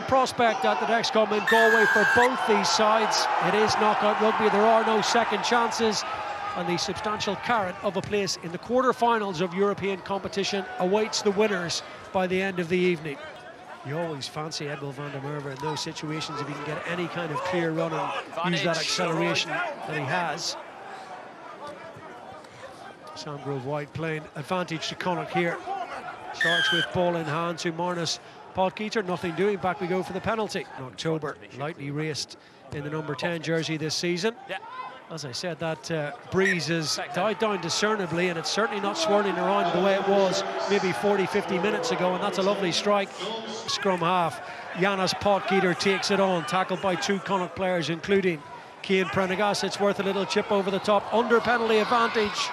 prospect at the Dexcom in Galway for both these sides. It is knockout rugby, there are no second chances, and the substantial carrot of a place in the quarter-finals of European competition awaits the winners by the end of the evening. You always fancy Edwin van der Merwe in those situations if he can get any kind of clear run and use that acceleration that he has. Sam Grove White playing advantage to Connacht here. Starts with ball in hand to Marnus Podkeeter, nothing doing, back we go for the penalty. In October, lightly raced in the number 10 jersey this season. As I said, that breeze has died down discernibly, and it's certainly not swirling around the way it was maybe 40-50 minutes ago, and that's a lovely strike. Scrum half, Janis Podkeeter takes it on, tackled by two Connacht players, including Cian Prendergast. It's worth a little chip over the top, under penalty advantage.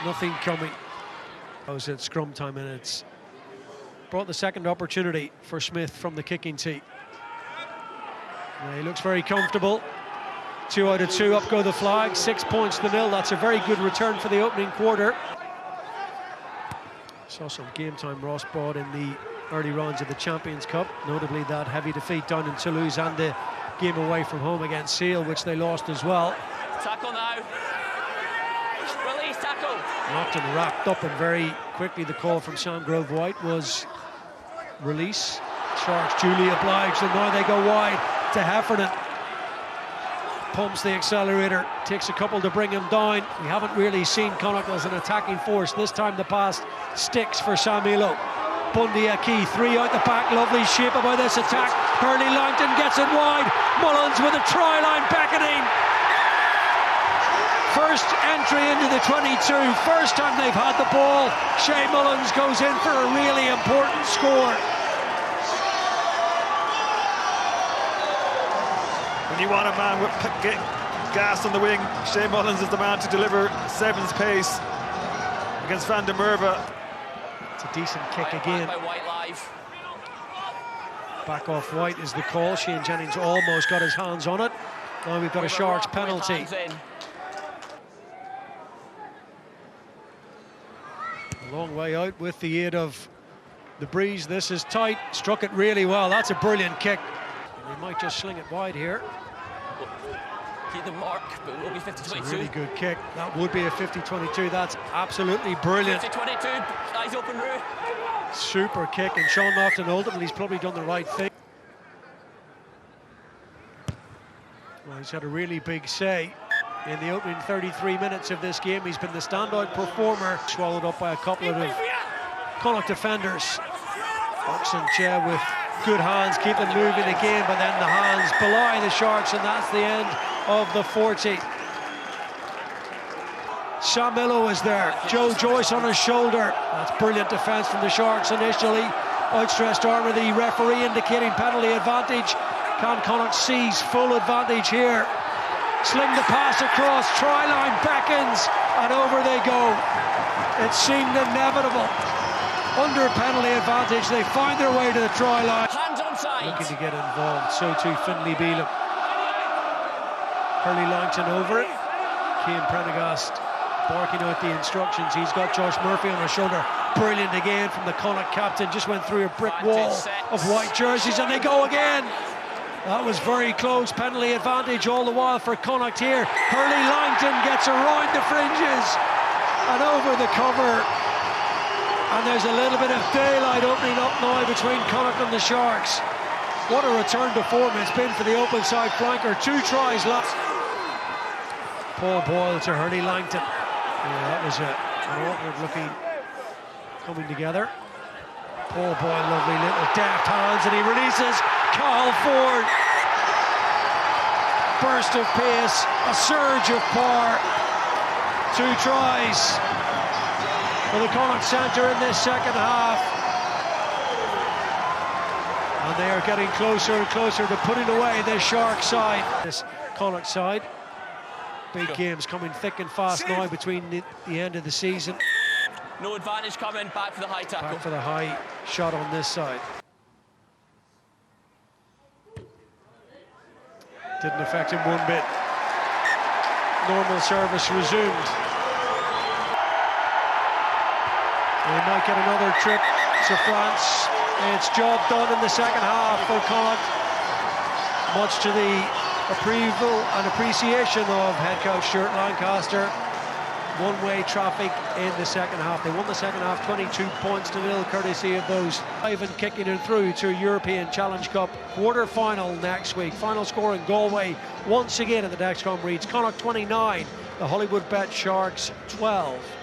Nothing coming. I was at scrum time, and it's brought the second opportunity for Smith from the kicking tee. He looks very comfortable. 2 out of 2, up go the flag, 6 points to 0. That's a very good return for the opening quarter. Saw some game time Ross brought in the early rounds of the Champions Cup, notably that heavy defeat down in Toulouse and the game away from home against Sale, which they lost as well. Tackle now. Release tackle. Knocked and wrapped up, and very quickly the call from Sam Grove White was release. Sharks duly obliged, and now they go wide to Heffernan. Pumps the accelerator, takes a couple to bring him down. We haven't really seen Connacht as an attacking force. This time the pass sticks for Samilo. Bundy Aki, 3 out the back, lovely shape by this attack. Hurley Langton gets it wide. Mullins with a try line beckoning. First entry into the 22, first time they've had the ball. Shea Mullins goes in for a really important score. When you want a man with gas on the wing, Shea Mullins is the man to deliver Sevens pace against Van der Merwe. It's a decent kick again. Back off White is the call. Shane Jennings almost got his hands on it. Now we've got a Sharks penalty. A long way out with the aid of the breeze. This is tight. Struck it really well. That's a brilliant kick. They might just sling it wide here. Keep the mark, but it will be 50-22. It's a really good kick. That would be a 50-22. That's absolutely brilliant. 50-22, eyes open, Roo. Super kick, and Sean Naughton ultimately he's probably done the right thing. Well, he's had a really big say in the opening 33 minutes of this game. He's been the standout performer, swallowed up by a couple of Connacht defenders. Oxen Chair with good hands, keep them moving again, but then the hands belie the Sharks, and that's the end of the 40. Samilo is there, Joe Joyce on his shoulder. That's brilliant defence from the Sharks initially. Outstretched arm of the referee indicating penalty advantage. Can Connacht seize full advantage here? Sling the pass across, try line beckons, and over they go. It seemed inevitable. Under penalty advantage, they find their way to the try line. Hands on side. Looking to get involved, so too Finlay Beelum. Hurley Langton over it. Cian Prendergast barking out the instructions. He's got Josh Murphy on his shoulder. Brilliant again from the Connacht captain. Just went through a brick wall of white jerseys, and they go again. That was very close. Penalty advantage all the while for Connacht here. Hurley Langton gets around the fringes and over the cover. And there's a little bit of daylight opening up now between Connacht and the Sharks. What a return to form it's been for the open side flanker. 2 tries left. Paul Boyle to Hurley Langton. Yeah, that was an awkward looking coming together. Paul Boyle, lovely little deft hands, and he releases Carl Ford. Burst of pace, a surge of power. 2 tries for the Connacht centre in this second half. And they are getting closer and closer to putting away this Shark side. This Connacht side. Big games coming thick and fast now between the end of the season. No advantage coming, back for the high tackle. Back for the high shot on this side. Didn't affect him one bit. Normal service resumed. They might get another trip to France. It's job done in the second half for Connacht, much to the approval and appreciation of head coach Stuart Lancaster. One-way traffic in the second half. They won the second half 22 points to 0, courtesy of those Ivan kicking it through to European Challenge Cup quarter-final next week. Final score in Galway once again at the Dexcom reads Connacht 29, the Hollywoodbets Sharks 12.